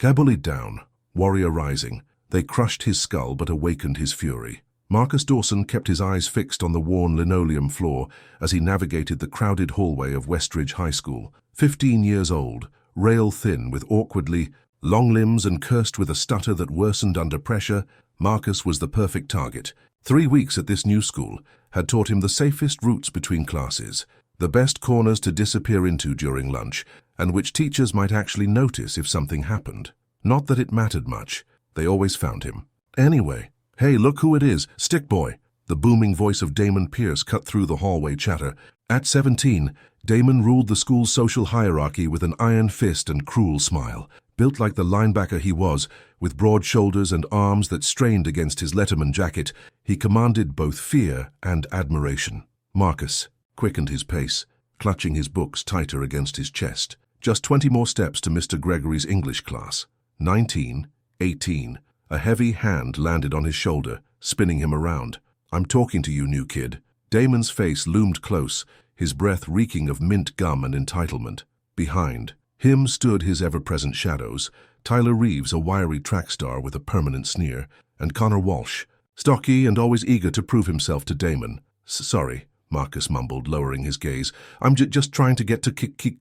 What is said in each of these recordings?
Bullied down, warrior rising. They crushed his skull but awakened his fury. Marcus Dawson kept his eyes fixed on the worn linoleum floor as he navigated the crowded hallway of Westridge High School. 15 years old, rail-thin with awkwardly long limbs and cursed with a stutter that worsened under pressure, Marcus was the perfect target. 3 weeks at this new school had taught him the safest routes between classes, the best corners to disappear into during lunch, and which teachers might actually notice if something happened. Not that it mattered much. They always found him. Anyway, "Hey, look who it is, Stick Boy." The booming voice of Damon Pierce cut through the hallway chatter. At 17, Damon ruled the school's social hierarchy with an iron fist and cruel smile. Built like the linebacker he was, with broad shoulders and arms that strained against his Letterman jacket, he commanded both fear and admiration. Marcus quickened his pace, clutching his books tighter against his chest. Just 20 more steps to Mr. Gregory's English class. 19, 18. A heavy hand landed on his shoulder, spinning him around. "I'm talking to you, new kid." Damon's face loomed close, his breath reeking of mint gum and entitlement. Behind him stood his ever-present shadows, Tyler Reeves, a wiry track star with a permanent sneer, and Connor Walsh, stocky and always eager to prove himself to Damon. "Sorry," Marcus mumbled, lowering his gaze. "I'm just trying to get to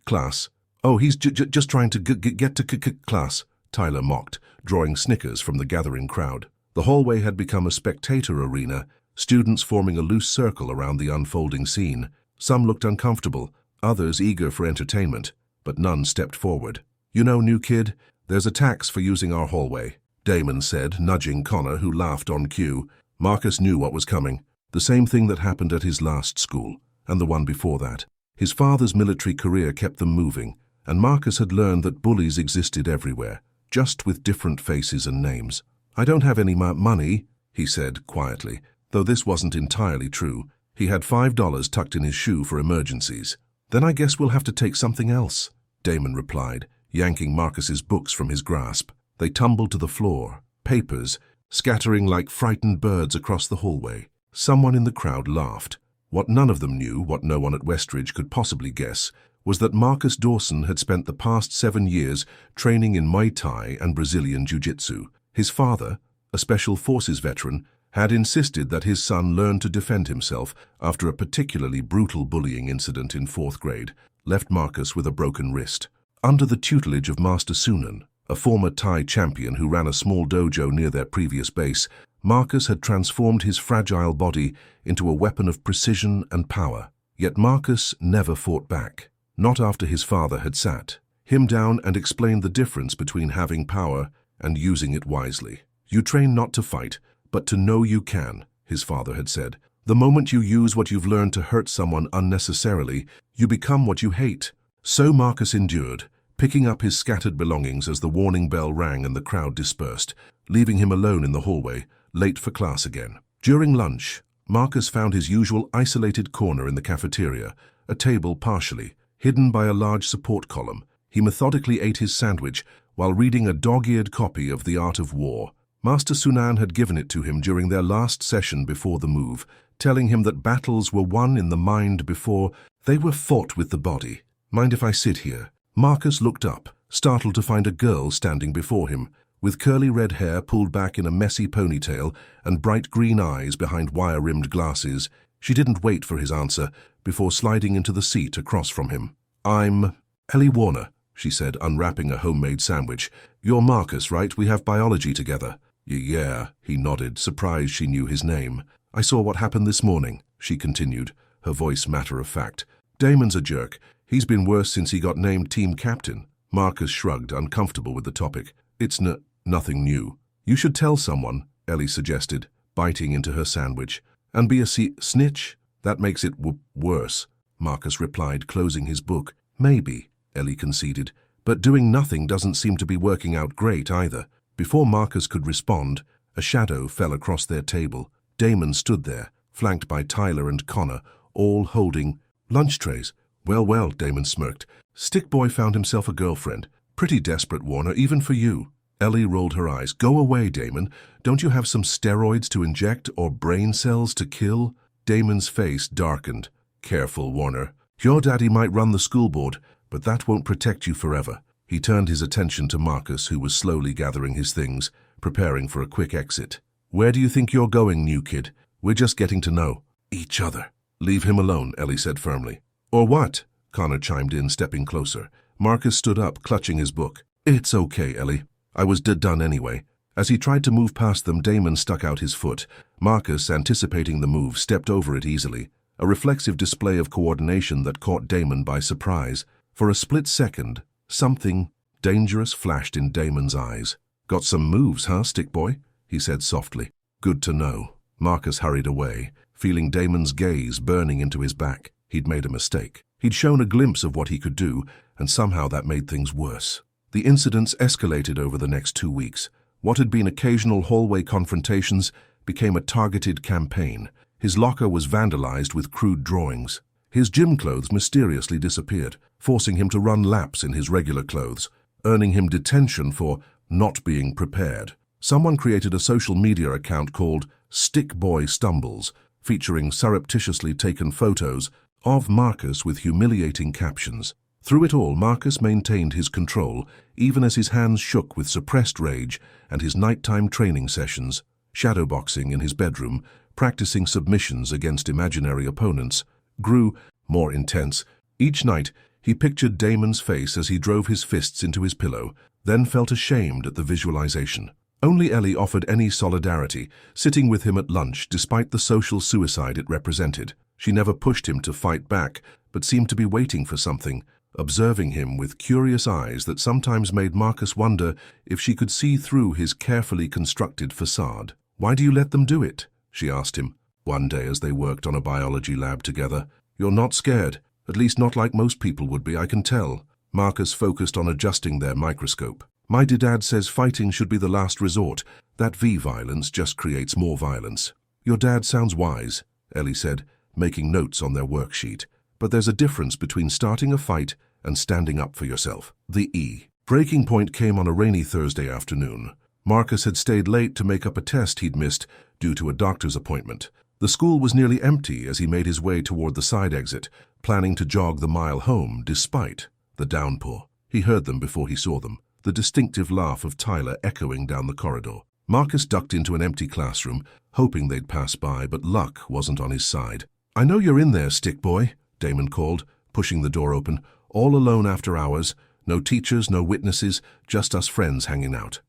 class." "Oh, he's just trying to get to class," Tyler mocked, drawing snickers from the gathering crowd. The hallway had become a spectator arena, students forming a loose circle around the unfolding scene. Some looked uncomfortable, others eager for entertainment, but none stepped forward. "You know, new kid, there's a tax for using our hallway," Damon said, nudging Connor, who laughed on cue. Marcus knew what was coming. The same thing that happened at his last school, and the one before that. His father's military career kept them moving, and Marcus had learned that bullies existed everywhere, just with different faces and names. "I don't have any money," he said quietly, though this wasn't entirely true. He had $5 tucked in his shoe for emergencies. "Then I guess we'll have to take something else," Damon replied, yanking Marcus's books from his grasp. They tumbled to the floor, papers scattering like frightened birds across the hallway. Someone in the crowd laughed. What none of them knew, what no one at Westridge could possibly guess, was that Marcus Dawson had spent the past 7 years training in Muay Thai and Brazilian Jiu-Jitsu. His father, a Special Forces veteran, had insisted that his son learn to defend himself after a particularly brutal bullying incident in 4th grade left Marcus with a broken wrist. Under the tutelage of Master Sunan, a former Thai champion who ran a small dojo near their previous base, Marcus had transformed his fragile body into a weapon of precision and power. Yet Marcus never fought back. Not after his father had sat him down and explained the difference between having power and using it wisely. "You train not to fight, but to know you can," his father had said. "The moment you use what you've learned to hurt someone unnecessarily, you become what you hate." So Marcus endured, picking up his scattered belongings as the warning bell rang and the crowd dispersed, leaving him alone in the hallway, late for class again. During lunch, Marcus found his usual isolated corner in the cafeteria, a table partially hidden by a large support column. He methodically ate his sandwich while reading a dog-eared copy of The Art of War. Master Sunan had given it to him during their last session before the move, telling him that battles were won in the mind before they were fought with the body. "Mind if I sit here?" Marcus looked up, startled to find a girl standing before him, with curly red hair pulled back in a messy ponytail and bright green eyes behind wire-rimmed glasses. She didn't wait for his answer before sliding into the seat across from him. "I'm Ellie Warner," she said, unwrapping a homemade sandwich. "You're Marcus, right? We have biology together." "Yeah," he nodded, surprised she knew his name. "I saw what happened this morning," she continued, her voice matter-of-fact. "Damon's a jerk. He's been worse since he got named team captain." Marcus shrugged, uncomfortable with the topic. "It's nothing new." "You should tell someone," Ellie suggested, biting into her sandwich. "And be a snitch? That makes it worse," Marcus replied, closing his book. "Maybe," Ellie conceded, "but doing nothing doesn't seem to be working out great either." Before Marcus could respond, a shadow fell across their table. Damon stood there, flanked by Tyler and Connor, all holding lunch trays. Well, Damon smirked. "Stick Boy found himself a girlfriend. Pretty desperate, Warner, even for you." Ellie rolled her eyes. "Go away, Damon. Don't you have some steroids to inject or brain cells to kill?" Damon's face darkened. "Careful, Warner. Your daddy might run the school board, but that won't protect you forever." He turned his attention to Marcus, who was slowly gathering his things, preparing for a quick exit. "Where do you think you're going, new kid? We're just getting to know each other." "Leave him alone," Ellie said firmly. "Or what?" Connor chimed in, stepping closer. Marcus stood up, clutching his book. "It's okay, Ellie. I was done anyway." As he tried to move past them, Damon stuck out his foot. Marcus, anticipating the move, stepped over it easily, a reflexive display of coordination that caught Damon by surprise. For a split second, something dangerous flashed in Damon's eyes. "Got some moves, huh, stick boy?" he said softly. "Good to know." Marcus hurried away, feeling Damon's gaze burning into his back. He'd made a mistake. He'd shown a glimpse of what he could do, and somehow that made things worse. The incidents escalated over the next 2 weeks. What had been occasional hallway confrontations became a targeted campaign. His locker was vandalized with crude drawings. His gym clothes mysteriously disappeared, forcing him to run laps in his regular clothes, earning him detention for not being prepared. Someone created a social media account called Stick Boy Stumbles, featuring surreptitiously taken photos of Marcus with humiliating captions. Through it all, Marcus maintained his control, even as his hands shook with suppressed rage, and his nighttime training sessions, shadowboxing in his bedroom, practicing submissions against imaginary opponents, grew more intense. Each night, he pictured Damon's face as he drove his fists into his pillow, then felt ashamed at the visualization. Only Ellie offered any solidarity, sitting with him at lunch despite the social suicide it represented. She never pushed him to fight back, but seemed to be waiting for something, observing him with curious eyes that sometimes made Marcus wonder if she could see through his carefully constructed facade. "Why do you let them do it?" she asked him, one day as they worked on a biology lab together. "You're not scared, at least not like most people would be, I can tell." Marcus focused on adjusting their microscope. "My dad says fighting should be the last resort. That violence just creates more violence." "Your dad sounds wise," Ellie said, making notes on their worksheet. "But there's a difference between starting a fight and standing up for yourself." The breaking point came on a rainy Thursday afternoon. Marcus had stayed late to make up a test he'd missed due to a doctor's appointment. The school was nearly empty as he made his way toward the side exit, planning to jog the mile home despite the downpour. He heard them before he saw them, the distinctive laugh of Tyler echoing down the corridor. Marcus ducked into an empty classroom, hoping they'd pass by, but luck wasn't on his side. "I know you're in there, stick boy," Damon called, pushing the door open. "All alone after hours. No teachers, no witnesses, just us friends hanging out."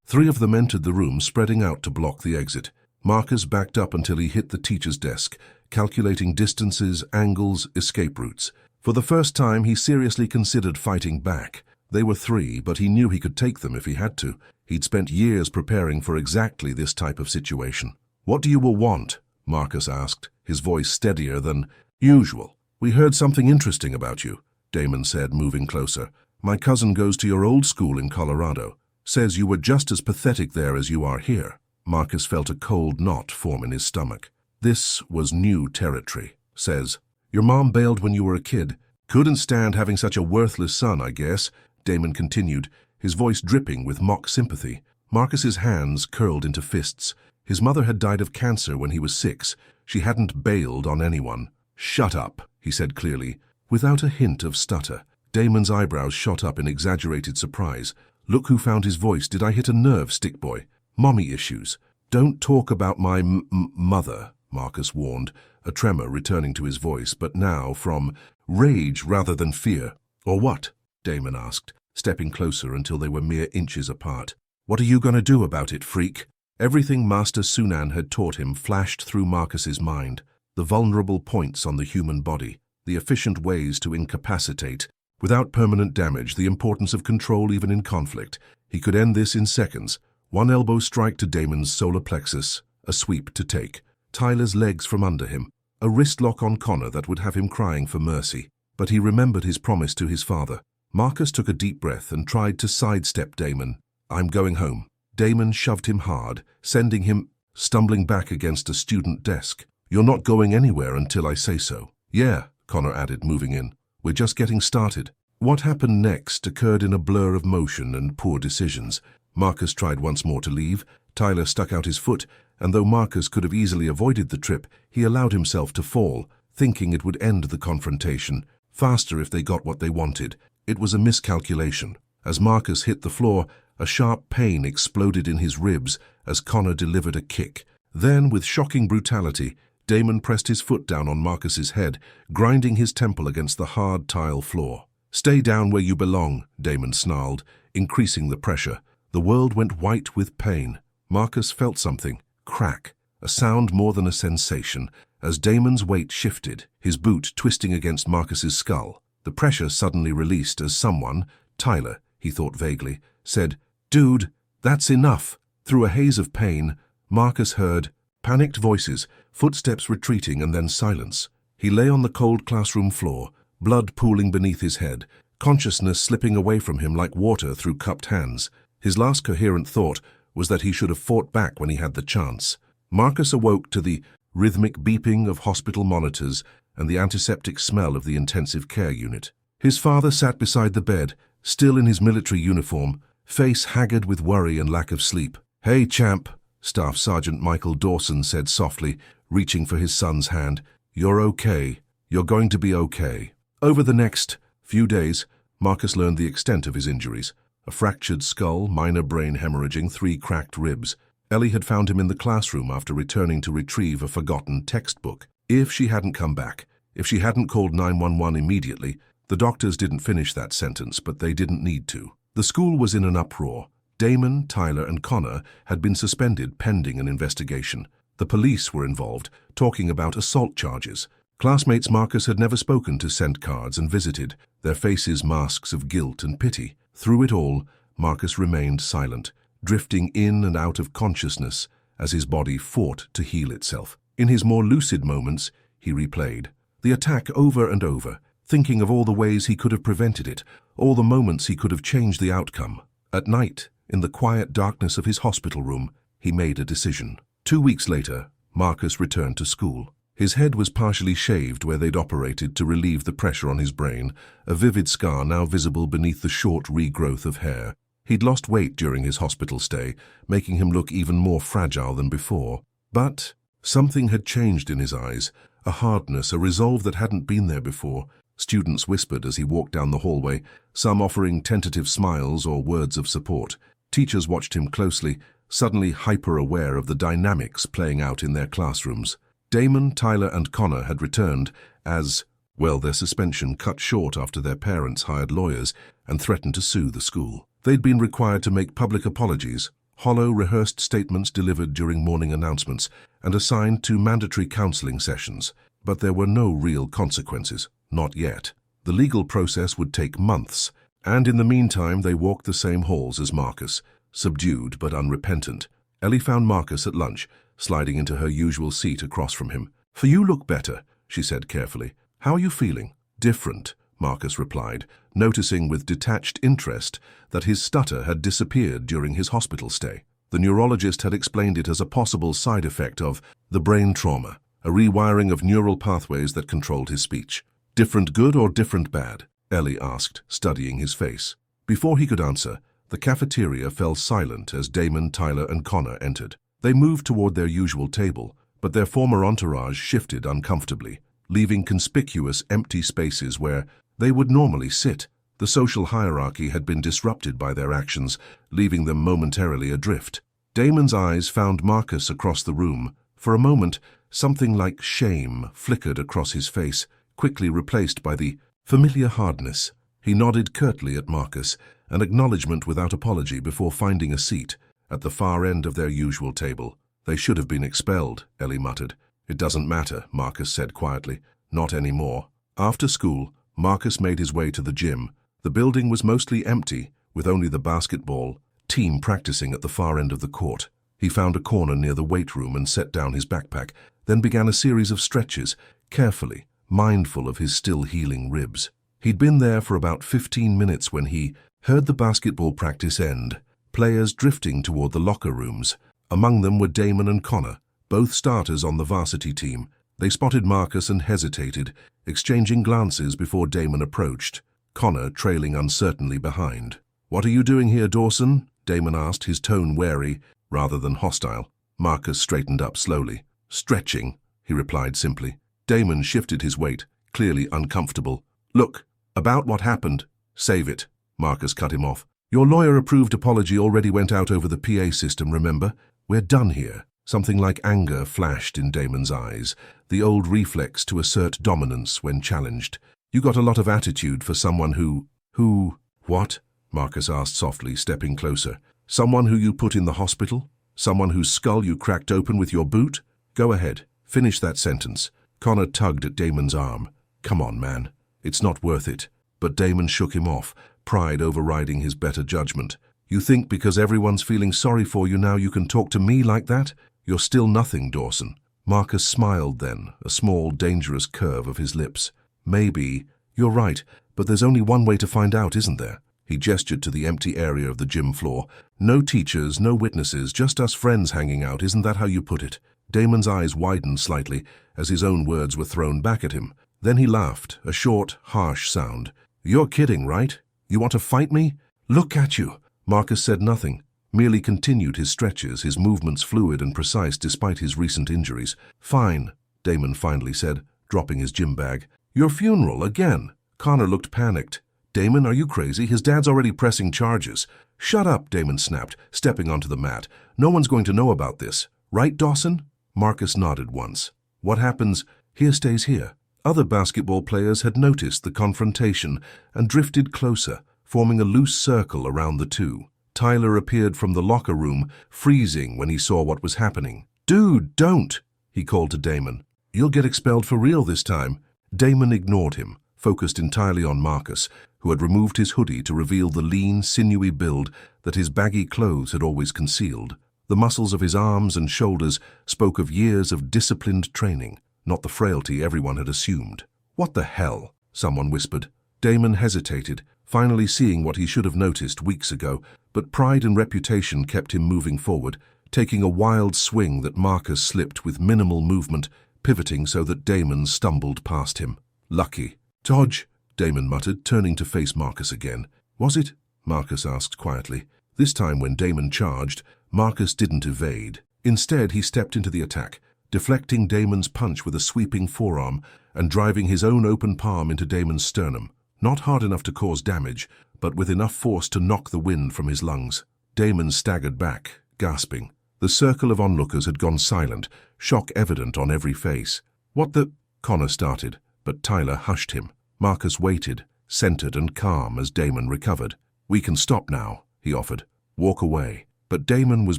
Three of them entered the room, spreading out to block the exit. Marcus backed up until he hit the teacher's desk, calculating distances, angles, escape routes. For the first time, he seriously considered fighting back. They were 3, but he knew he could take them if he had to. He'd spent years preparing for exactly this type of situation. "What do you all want?" Marcus asked, his voice steadier than usual. "We heard something interesting about you," Damon said, moving closer. "My cousin goes to your old school in Colorado. Says you were just as pathetic there as you are here." Marcus felt a cold knot form in his stomach. This was new territory. "Says, your mom bailed when you were a kid. Couldn't stand having such a worthless son, I guess," Damon continued, his voice dripping with mock sympathy. Marcus's hands curled into fists. His mother had died of cancer when he was 6. She hadn't bailed on anyone. "Shut up," he said clearly, without a hint of stutter. Damon's eyebrows shot up in exaggerated surprise. "Look who found his voice. Did I hit a nerve, stick boy? Mommy issues." "Don't talk about my mother," Marcus warned, a tremor returning to his voice, but now from rage rather than fear. "Or what?" Damon asked, stepping closer until they were mere inches apart. "What are you going to do about it, freak?" Everything Master Sunan had taught him flashed through Marcus's mind. The vulnerable points on the human body, the efficient ways to incapacitate, without permanent damage, the importance of control even in conflict. He could end this in seconds. One elbow strike to Damon's solar plexus, a sweep to take. Tyler's legs from under him, a wrist lock on Connor that would have him crying for mercy. But he remembered his promise to his father. Marcus took a deep breath and tried to sidestep Damon. "I'm going home." Damon shoved him hard, sending him stumbling back against a student desk. "You're not going anywhere until I say so." "Yeah," Connor added, moving in. "We're just getting started." What happened next occurred in a blur of motion and poor decisions. Marcus tried once more to leave. Tyler stuck out his foot, and though Marcus could have easily avoided the trip, he allowed himself to fall, thinking it would end the confrontation faster if they got what they wanted. It was a miscalculation. As Marcus hit the floor, a sharp pain exploded in his ribs as Connor delivered a kick. Then, with shocking brutality, Damon pressed his foot down on Marcus's head, grinding his temple against the hard tile floor. "Stay down where you belong," Damon snarled, increasing the pressure. The world went white with pain. Marcus felt something crack, a sound more than a sensation, as Damon's weight shifted, his boot twisting against Marcus's skull. The pressure suddenly released as someone, Tyler, he thought vaguely, said, "Dude, that's enough." Through a haze of pain, Marcus heard panicked voices, footsteps retreating, and then silence. He lay on the cold classroom floor, blood pooling beneath his head, consciousness slipping away from him like water through cupped hands. His last coherent thought was that he should have fought back when he had the chance. Marcus awoke to the rhythmic beeping of hospital monitors and the antiseptic smell of the intensive care unit. His father sat beside the bed, still in his military uniform, face haggard with worry and lack of sleep. "Hey, champ," Staff Sergeant Michael Dawson said softly, reaching for his son's hand. "You're okay. You're going to be okay." Over the next few days, Marcus learned the extent of his injuries. A fractured skull, minor brain hemorrhaging, 3 cracked ribs. Ellie had found him in the classroom after returning to retrieve a forgotten textbook. If she hadn't come back, if she hadn't called 911 immediately, the doctors didn't finish that sentence, but they didn't need to. The school was in an uproar. Damon, Tyler, and Connor had been suspended pending an investigation. The police were involved, talking about assault charges. Classmates Marcus had never spoken to sent cards and visited, their faces masks of guilt and pity. Through it all, Marcus remained silent, drifting in and out of consciousness as his body fought to heal itself. In his more lucid moments, he replayed the attack over and over, thinking of all the ways he could have prevented it, all the moments he could have changed the outcome. At night, in the quiet darkness of his hospital room, he made a decision. 2 weeks later, Marcus returned to school. His head was partially shaved where they'd operated to relieve the pressure on his brain, a vivid scar now visible beneath the short regrowth of hair. He'd lost weight during his hospital stay, making him look even more fragile than before. But something had changed in his eyes, a hardness, a resolve that hadn't been there before. Students whispered as he walked down the hallway, some offering tentative smiles or words of support. Teachers watched him closely, suddenly hyper-aware of the dynamics playing out in their classrooms. Damon, Tyler, and Connor had returned as, well, their suspension cut short after their parents hired lawyers and threatened to sue the school. They'd been required to make public apologies, hollow, rehearsed statements delivered during morning announcements, and assigned to mandatory counseling sessions. But there were no real consequences. Not yet. The legal process would take months, and in the meantime they walked the same halls as Marcus, subdued but unrepentant. Ellie found Marcus at lunch, sliding into her usual seat across from him. "For you look better," she said carefully. "How are you feeling?" "Different," Marcus replied, noticing with detached interest that his stutter had disappeared during his hospital stay. The neurologist had explained it as a possible side effect of the brain trauma, a rewiring of neural pathways that controlled his speech. "Different good or different bad?" Ellie asked, studying his face. Before he could answer, the cafeteria fell silent as Damon, Tyler, and Connor entered. They moved toward their usual table, but their former entourage shifted uncomfortably, leaving conspicuous empty spaces where they would normally sit. The social hierarchy had been disrupted by their actions, leaving them momentarily adrift. Damon's eyes found Marcus across the room. For a moment, something like shame flickered across his face, quickly replaced by the familiar hardness. He nodded curtly at Marcus, an acknowledgement without apology before finding a seat at the far end of their usual table. "They should have been expelled," Ellie muttered. "It doesn't matter," Marcus said quietly. "Not anymore." After school, Marcus made his way to the gym. The building was mostly empty, with only the basketball team practicing at the far end of the court. He found a corner near the weight room and set down his backpack, then began a series of stretches, carefully, mindful of his still healing ribs. He'd been there for about 15 minutes when he heard the basketball practice end, players drifting toward the locker rooms. Among them were Damon and Connor, both starters on the varsity team. They spotted Marcus and hesitated, exchanging glances before Damon approached, Connor trailing uncertainly behind. "What are you doing here, Dawson?" Damon asked, his tone wary rather than hostile. Marcus straightened up slowly. "Stretching," he replied simply. Damon shifted his weight, clearly uncomfortable. "Look, about what happened," Save it, Marcus cut him off. Your lawyer-approved apology already went out over the PA system, remember? We're done here. Something like anger flashed in Damon's eyes, the old reflex to assert dominance when challenged. You got a lot of attitude for someone who... What? Marcus asked softly, stepping closer. Someone who you put in the hospital? Someone whose skull you cracked open with your boot? Go ahead, finish that sentence. Connor tugged at Damon's arm. Come on, man. It's not worth it. But Damon shook him off, pride overriding his better judgment. You think because everyone's feeling sorry for you now you can talk to me like that? You're still nothing, Dawson. Marcus smiled then, a small, dangerous curve of his lips. Maybe. You're right, but there's only one way to find out, isn't there? He gestured to the empty area of the gym floor. No teachers, no witnesses, just us friends hanging out, isn't that how you put it? Damon's eyes widened slightly as his own words were thrown back at him. Then he laughed, a short, harsh sound. You're kidding, right? You want to fight me? Look at you. Marcus said nothing, merely continued his stretches, his movements fluid and precise despite his recent injuries. Fine, Damon finally said, dropping his gym bag. Your funeral, again? Connor looked panicked. Damon, are you crazy? His dad's already pressing charges. Shut up, Damon snapped, stepping onto the mat. No one's going to know about this. Right, Dawson? Marcus nodded once. What happens here stays here. Other basketball players had noticed the confrontation and drifted closer, forming a loose circle around the two. Tyler appeared from the locker room, freezing when he saw what was happening. Dude, don't, he called to Damon. You'll get expelled for real this time. Damon ignored him, focused entirely on Marcus, who had removed his hoodie to reveal the lean, sinewy build that his baggy clothes had always concealed. The muscles of his arms and shoulders spoke of years of disciplined training, not the frailty everyone had assumed. What the hell? Someone whispered. Damon hesitated, finally seeing what he should have noticed weeks ago, but pride and reputation kept him moving forward, taking a wild swing that Marcus slipped with minimal movement, pivoting so that Damon stumbled past him. Lucky. Dodge, Damon muttered, turning to face Marcus again. Was it? Marcus asked quietly. This time when Damon charged, Marcus didn't evade. Instead, he stepped into the attack, deflecting Damon's punch with a sweeping forearm and driving his own open palm into Damon's sternum. Not hard enough to cause damage, but with enough force to knock the wind from his lungs. Damon staggered back, gasping. The circle of onlookers had gone silent, shock evident on every face. What the... Connor started, but Tyler hushed him. Marcus waited, centered and calm as Damon recovered. We can stop now, he offered. Walk away. But Damon was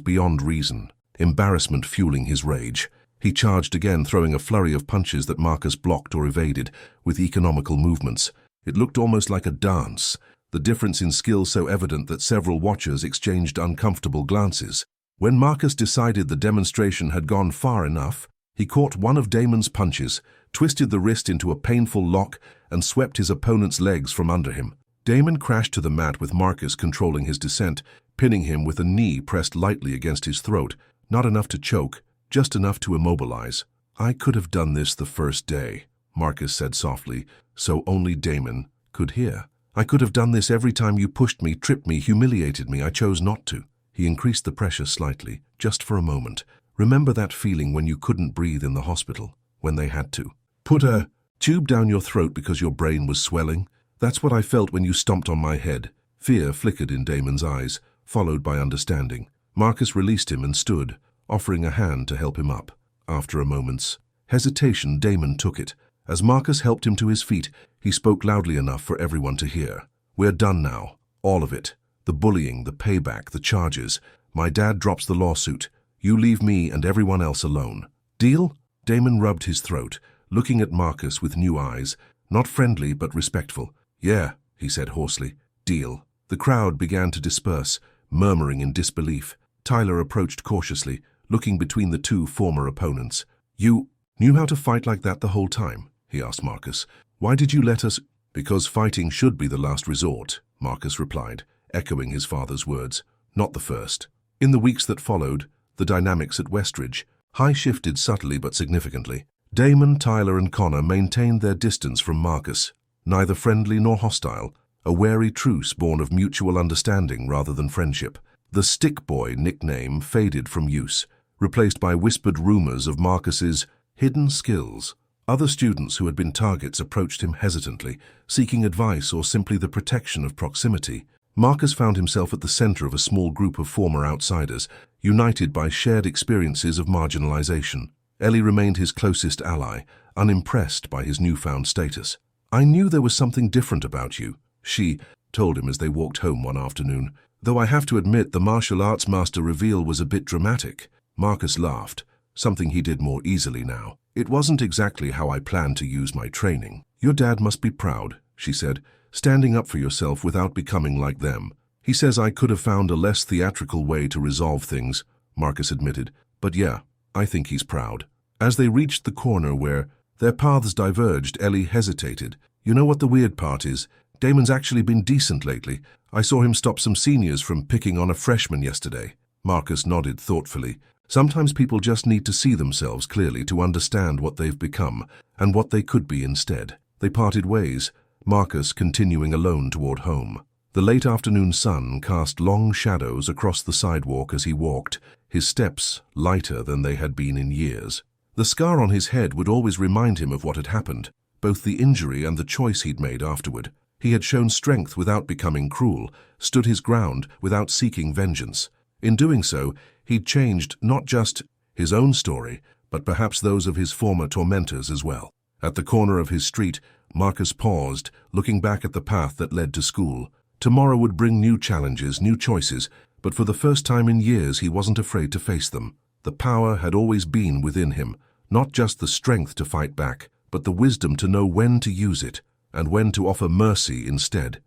beyond reason, embarrassment fueling his rage. He charged again, throwing a flurry of punches that Marcus blocked or evaded, with economical movements. It looked almost like a dance, the difference in skill so evident that several watchers exchanged uncomfortable glances. When Marcus decided the demonstration had gone far enough, he caught one of Damon's punches, twisted the wrist into a painful lock, and swept his opponent's legs from under him. Damon crashed to the mat with Marcus controlling his descent, pinning him with a knee pressed lightly against his throat, not enough to choke, just enough to immobilize. I could have done this the first day, Marcus said softly, so only Damon could hear. I could have done this every time you pushed me, tripped me, humiliated me. I chose not to. He increased the pressure slightly, just for a moment. Remember that feeling when you couldn't breathe in the hospital, when they had to? Put a tube down your throat because your brain was swelling? That's what I felt when you stomped on my head. Fear flickered in Damon's eyes, followed by understanding. Marcus released him and stood, offering a hand to help him up. After a moment's hesitation, Damon took it. As Marcus helped him to his feet, he spoke loudly enough for everyone to hear. We're done now. All of it. The bullying, the payback, the charges. My dad drops the lawsuit. You leave me and everyone else alone. Deal? Damon rubbed his throat, looking at Marcus with new eyes, not friendly but respectful. Yeah, he said hoarsely. Deal. The crowd began to disperse, murmuring in disbelief. Tyler approached cautiously, looking between the two former opponents. You knew how to fight like that the whole time? He asked Marcus. Why did you let us? Because fighting should be the last resort, Marcus replied, echoing his father's words. Not the first. In the weeks that followed, the dynamics at Westridge shifted subtly but significantly. Damon, Tyler, and Connor maintained their distance from Marcus, neither friendly nor hostile, a wary truce born of mutual understanding rather than friendship. The Stick Boy nickname faded from use, replaced by whispered rumors of Marcus's hidden skills. Other students who had been targets approached him hesitantly, seeking advice or simply the protection of proximity. Marcus found himself at the center of a small group of former outsiders, united by shared experiences of marginalization. Ellie remained his closest ally, unimpressed by his newfound status. "I knew there was something different about you," she told him as they walked home one afternoon. "Though I have to admit the martial arts master reveal was a bit dramatic." Marcus laughed, something he did more easily now. "It wasn't exactly how I planned to use my training." "Your dad must be proud," she said, "standing up for yourself without becoming like them." "He says I could have found a less theatrical way to resolve things," Marcus admitted. "But yeah, I think he's proud." As they reached the corner where their paths diverged, Ellie hesitated. "You know what the weird part is? Damon's actually been decent lately. I saw him stop some seniors from picking on a freshman yesterday." Marcus nodded thoughtfully. Sometimes people just need to see themselves clearly to understand what they've become and what they could be instead. They parted ways, Marcus continuing alone toward home. The late afternoon sun cast long shadows across the sidewalk as he walked, his steps lighter than they had been in years. The scar on his head would always remind him of what had happened, both the injury and the choice he'd made afterward. He had shown strength without becoming cruel, stood his ground without seeking vengeance. In doing so, he'd changed not just his own story, but perhaps those of his former tormentors as well. At the corner of his street, Marcus paused, looking back at the path that led to school. Tomorrow would bring new challenges, new choices, but for the first time in years he wasn't afraid to face them. The power had always been within him, not just the strength to fight back, but the wisdom to know when to use it and when to offer mercy instead.